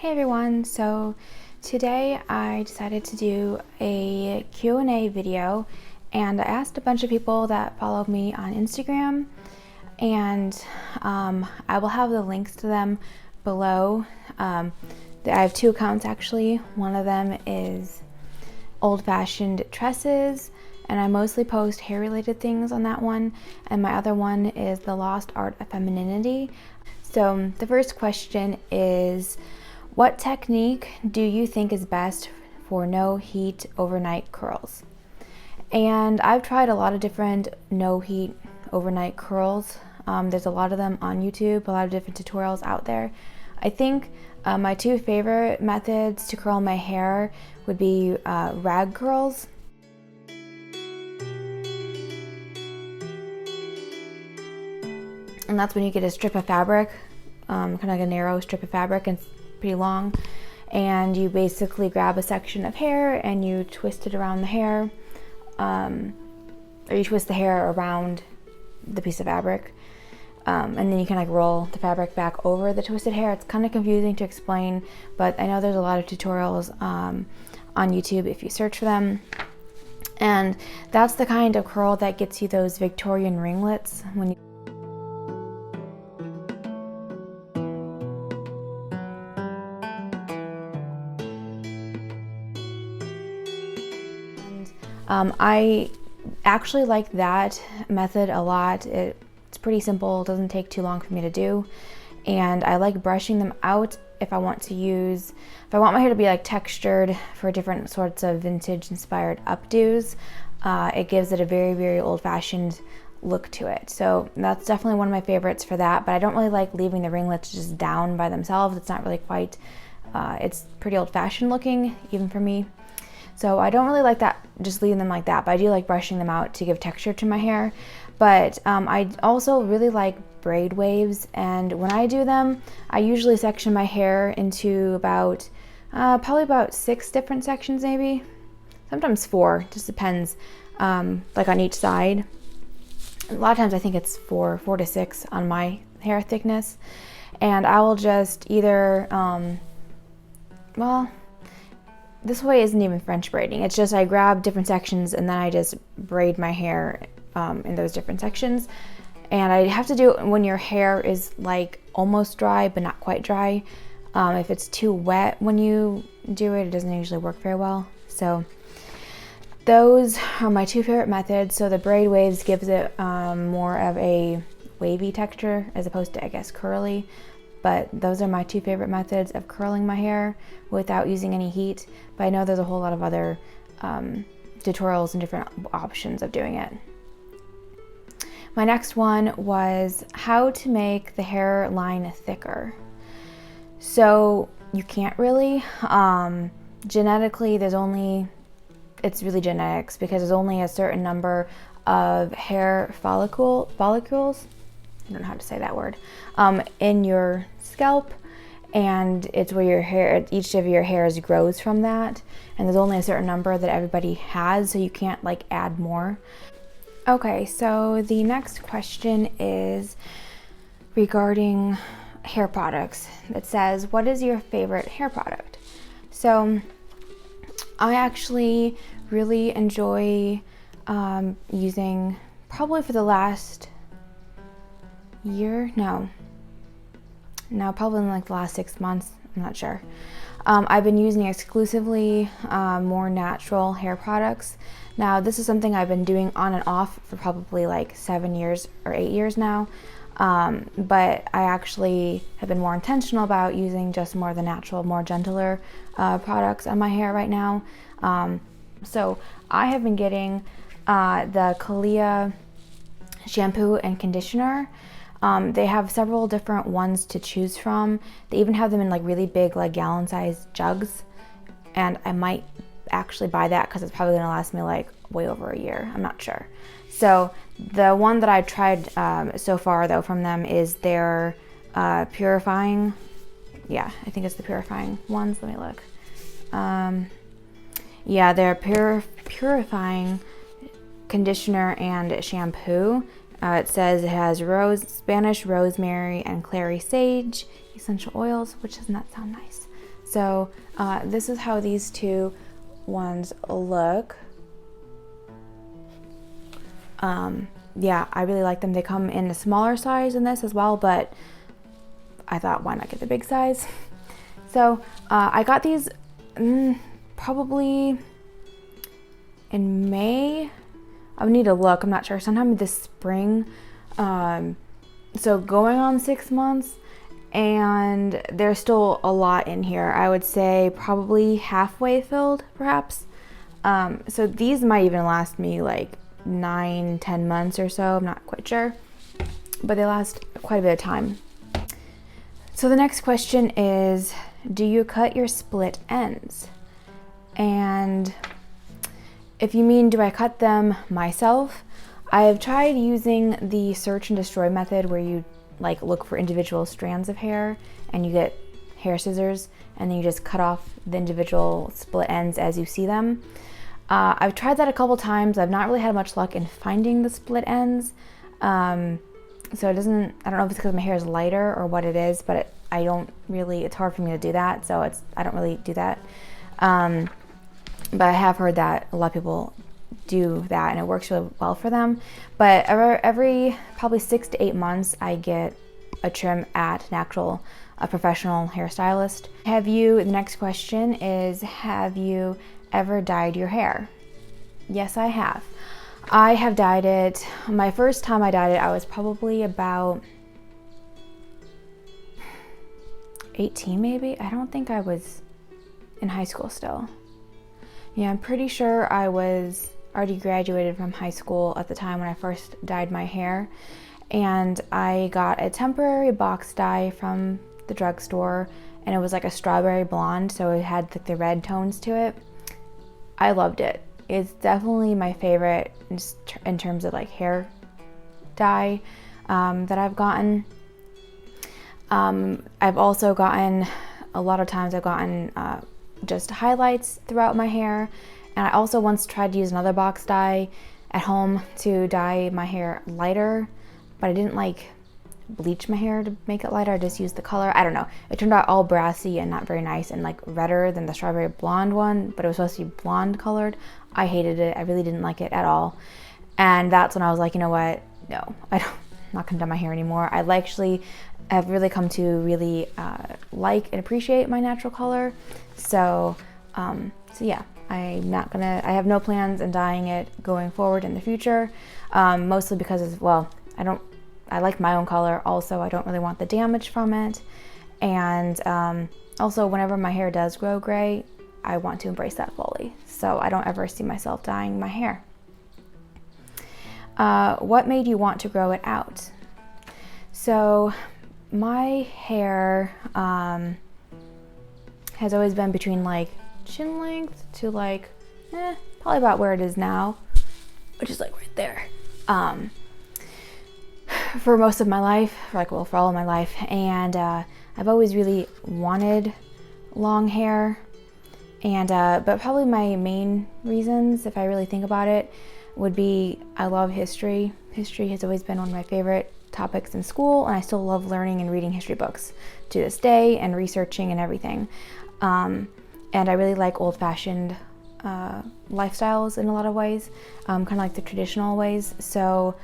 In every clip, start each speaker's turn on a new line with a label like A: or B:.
A: Hey everyone, so today I decided to do a Q&A video, and I asked a bunch of people that follow me on Instagram, and I will have the links to them below. I have two accounts actually. One of them is old-fashioned tresses, and I mostly post hair related things on that one, and my other one is the lost art of femininity. So the first question is, what technique do you think is best for no heat overnight curls? And I've tried a lot of different no heat overnight curls. There's a lot of them on YouTube, a lot of different tutorials out there. I think my two favorite methods to curl my hair would be rag curls. And that's when you get a strip of fabric, kind of like a narrow strip of fabric, and pretty long, and you basically grab a section of hair and you twist it around the hair, or you twist the hair around the piece of fabric, and then you can like roll the fabric back over the twisted hair. It's kind of confusing to explain, but I know there's a lot of tutorials on YouTube if you search for them, and that's the kind of curl that gets you those Victorian ringlets when you I actually like that method a lot. It's pretty simple, doesn't take too long for me to do, and I like brushing them out if I want my hair to be like textured for different sorts of vintage inspired updos. It gives it a very, very old-fashioned look to it. So that's definitely one of my favorites for that, but I don't really like leaving the ringlets just down by themselves. It's not really quite, it's pretty old-fashioned looking, even for me. So I don't really like that, just leaving them like that, but I do like brushing them out to give texture to my hair. But I also really like braid waves, and when I do them, I usually section my hair into about, probably about 6 different sections maybe. Sometimes 4, just depends, like on each side. A lot of times I think it's 4 to 6 on my hair thickness. And I will just either, this way isn't even French braiding. It's just I grab different sections and then I just braid my hair in those different sections. And I have to do it when your hair is like almost dry but not quite dry. If it's too wet when you do it, it doesn't usually work very well. So those are my two favorite methods. So the braid waves gives it more of a wavy texture as opposed to, I guess, curly. But those are my two favorite methods of curling my hair without using any heat. But I know there's a whole lot of other tutorials and different options of doing it. My next one was how to make the hairline thicker. So you can't really. Genetically, it's really genetics, because there's only a certain number of hair follicles, I don't know how to say that word, in your scalp, and it's where your hair, each of your hairs grows from that, and there's only a certain number that everybody has, so you can't like add more. Okay, so the next question is regarding hair products. It says, what is your favorite hair product? So I actually really enjoy using, probably for the last year, probably in like the last 6 months, I'm not sure. I've been using exclusively more natural hair products. Now this is something I've been doing on and off for probably like 7 years or 8 years now, but I actually have been more intentional about using just more of the natural, more gentler products on my hair right now. So I have been getting the Kalia shampoo and conditioner. They have several different ones to choose from. They even have them in like really big, like gallon-sized jugs, and I might actually buy that because it's probably gonna last me like way over a year. I'm not sure. So the one that I've tried so far though from them is their purifying. Yeah, I think it's the purifying ones. Let me look. Yeah, their purifying conditioner and shampoo. It says it has Spanish rosemary and clary sage essential oils, which does not sound nice. So this is how these two ones look. Yeah, I really like them. They come in a smaller size than this as well, but I thought, why not get the big size? So I got these probably in May. I would need to look, I'm not sure, sometime this spring. So going on 6 months, and there's still a lot in here. I would say probably halfway filled, perhaps. So these might even last me like 9-10 months or so, I'm not quite sure, but they last quite a bit of time. So the next question is, do you cut your split ends? And if you mean, do I cut them myself? I have tried using the search and destroy method, where you like look for individual strands of hair and you get hair scissors and then you just cut off the individual split ends as you see them. I've tried that a couple times. I've not really had much luck in finding the split ends. So it doesn't, I don't know if it's because my hair is lighter or what it is, but I don't really, it's hard for me to do that. So I don't really do that. But I have heard that a lot of people do that and it works really well for them. But every probably 6 to 8 months, I get a trim at an actual professional hairstylist. The next question is, have you ever dyed your hair? Yes, I have. I have dyed it. My first time I dyed it, I was probably about 18 maybe. I don't think I was in high school still. Yeah, I'm pretty sure I was already graduated from high school at the time when I first dyed my hair. And I got a temporary box dye from the drugstore, and it was like a strawberry blonde, so it had like the red tones to it. I loved it. It's definitely my favorite in terms of like hair dye that I've gotten. I've also gotten, a lot of times I've gotten just highlights throughout my hair. And I also once tried to use another box dye at home to dye my hair lighter, but I didn't like bleach my hair to make it lighter. I just used the color. I don't know. It turned out all brassy and not very nice and like redder than the strawberry blonde one, but it was supposed to be blonde colored. I hated it. I really didn't like it at all. And that's when I was like, you know what? No, I'm not gonna dye my hair anymore. I've really come to really like and appreciate my natural color. So yeah, I have no plans in dyeing it going forward in the future. Mostly because I like my own color. Also, I don't really want the damage from it. And also, whenever my hair does grow gray, I want to embrace that fully. So I don't ever see myself dyeing my hair. What made you want to grow it out? So my hair has always been between like chin length to like, probably about where it is now, which is like right there. For most of my life, for all of my life. And I've always really wanted long hair. And but probably my main reasons, if I really think about it, would be I love history. History has always been one of my favorite topics in school, and I still love learning and reading history books to this day and researching and everything. And I really like old-fashioned lifestyles in a lot of ways, kind of like the traditional ways. So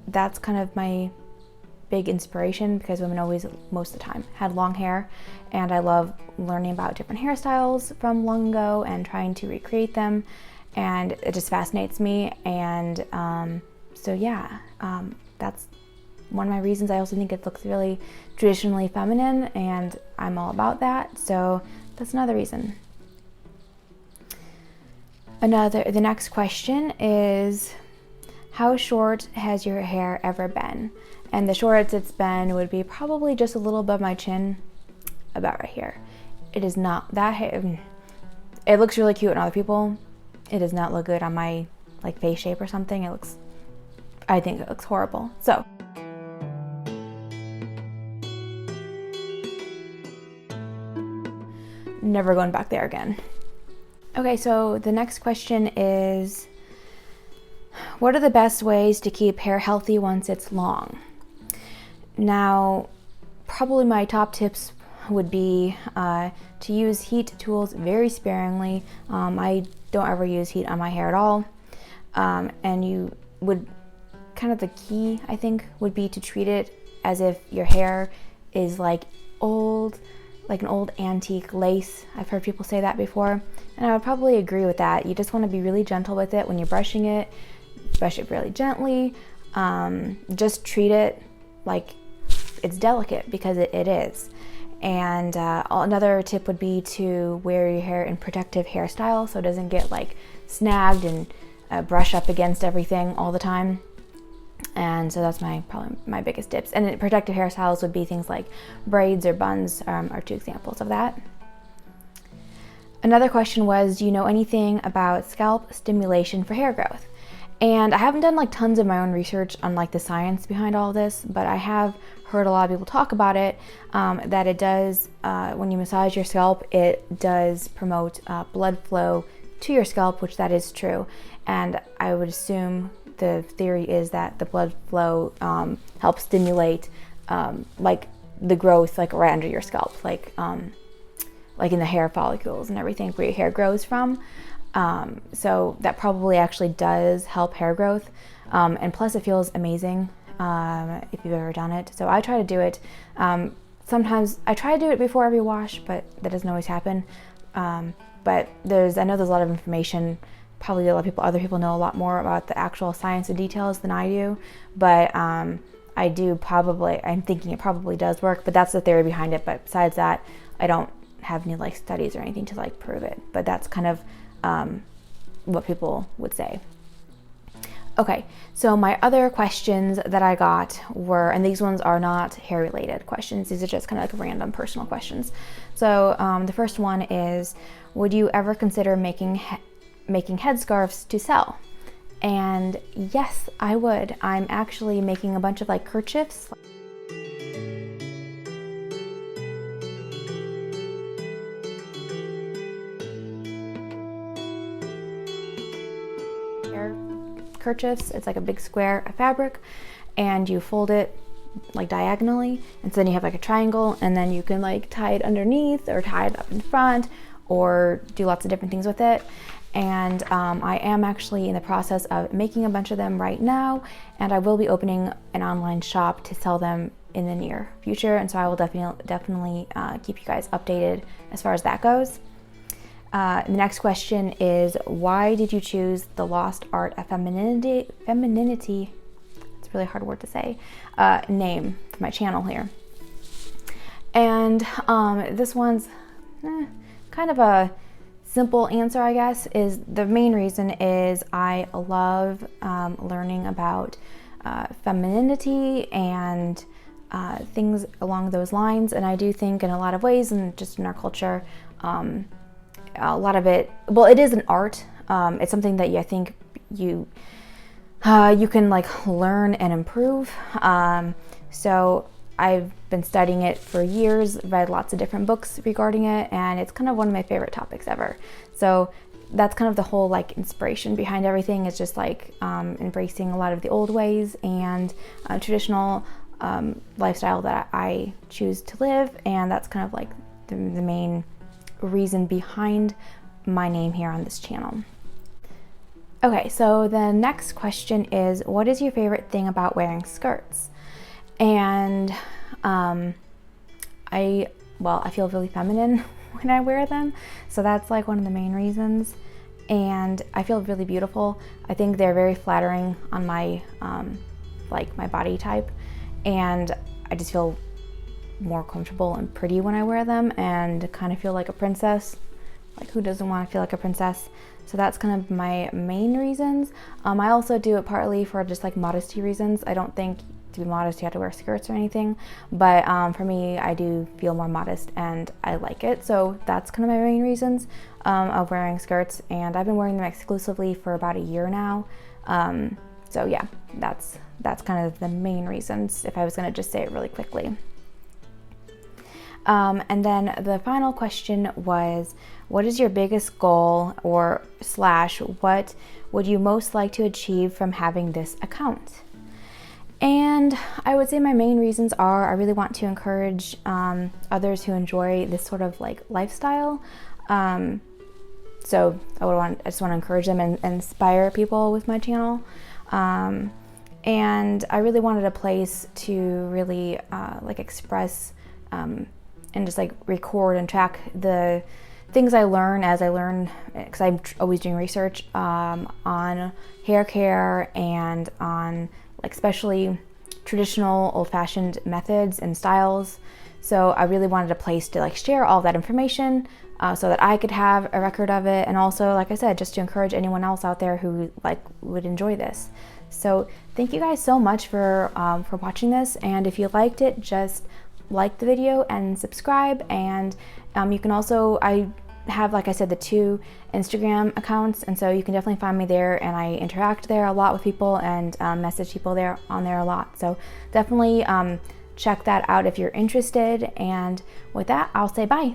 A: that's kind of my big inspiration, because women always, most of the time, had long hair, and I love learning about different hairstyles from long ago and trying to recreate them, and it just fascinates me. And so yeah, that's one of my reasons. I also think it looks really traditionally feminine, and I'm all about that, so that's another reason. The next question is, how short has your hair ever been? And the shortest it's been would be probably just a little above my chin, about right here. It is not that hair. It looks really cute on other people. It does not look good on my like face shape or something. I think it looks horrible. So never going back there again. Okay, so the next question is, what are the best ways to keep hair healthy once it's long? Now, probably my top tips would be to use heat tools very sparingly. I don't ever use heat on my hair at all. And you would, kind of the key, I think, would be to treat it as if your hair is like an old antique lace. I've heard people say that before, and I would probably agree with that. You just want to be really gentle with it when you're brushing it. Brush it really gently. Just treat it like it's delicate, because it is. And another tip would be to wear your hair in protective hairstyle so it doesn't get like snagged and brush up against everything all the time. And so that's probably my biggest tips. And protective hairstyles would be things like braids or buns, are two examples of that. Another question was, do you know anything about scalp stimulation for hair growth? And I haven't done like tons of my own research on like the science behind all this, but I have heard a lot of people talk about it, that it does, when you massage your scalp, it does promote blood flow to your scalp, which that is true. And I would assume the theory is that the blood flow helps stimulate like the growth like right under your scalp, like in the hair follicles and everything where your hair grows from. So that probably actually does help hair growth, and plus it feels amazing if you've ever done it. So I try to do it. Sometimes I try to do it before every wash, but that doesn't always happen. But I know there's a lot of information. Probably a lot of other people know a lot more about the actual science and details than I do. But I'm thinking it probably does work, but that's the theory behind it. But besides that, I don't have any like studies or anything to like prove it. But that's kind of what people would say. Okay, so my other questions that I got were, and these ones are not hair related questions, these are just kind of like random personal questions. So the first one is, would you ever consider making headscarves to sell? And yes, I would. I'm actually making a bunch of like kerchiefs. Kerchiefs. It's like a big square of fabric, and you fold it like diagonally, and so then you have like a triangle, and then you can like tie it underneath or tie it up in front or do lots of different things with it. And I am actually in the process of making a bunch of them right now, and I will be opening an online shop to sell them in the near future, and so I will definitely keep you guys updated as far as that goes. The next question is, why did you choose the Lost Art of Femininity, it's a really hard word to say, name for my channel here? And this one's kind of a simple answer, I guess. Is the main reason is I love learning about femininity and things along those lines, and I do think in a lot of ways, and just in our culture, a lot of it, well, it is an art. It's something that I think you can like learn and improve. So I've been studying it for years, read lots of different books regarding it, and it's kind of one of my favorite topics ever. So that's kind of the whole like inspiration behind everything. It's just like embracing a lot of the old ways and traditional lifestyle that I choose to live, and that's kind of like the main reason behind my name here on this channel. Okay, so the next question is, what is your favorite thing about wearing skirts? And I feel really feminine when I wear them, so that's like one of the main reasons. And I feel really beautiful. I think they're very flattering on my like my body type, and I just feel more comfortable and pretty when I wear them, and kind of feel like a princess. Like, who doesn't want to feel like a princess? So that's kind of my main reasons. I also do it partly for just like modesty reasons. I don't think to be modest you have to wear skirts or anything, but for me, I do feel more modest and I like it. So that's kind of my main reasons of wearing skirts, and I've been wearing them exclusively for about a year now. So yeah, that's kind of the main reasons, if I was going to just say it really quickly. And then the final question was, what is your biggest goal, or / what would you most like to achieve from having this account? And I would say my main reasons are I really want to encourage others who enjoy this sort of like lifestyle. So I just want to encourage them and inspire people with my channel. And I really wanted a place to really like express and just like record and track the things I learn as I learn, because I'm always doing research on hair care and on like especially traditional old-fashioned methods and styles. So I really wanted a place to like share all that information so that I could have a record of it, and also, like I said, just to encourage anyone else out there who like would enjoy this. So thank you guys so much for watching this, and if you liked it, just like the video and subscribe. And you can also, I have, like I said, the 2 Instagram accounts, and so you can definitely find me there, and I interact there a lot with people and message people there on there a lot. So definitely check that out if you're interested. And with that, I'll say bye.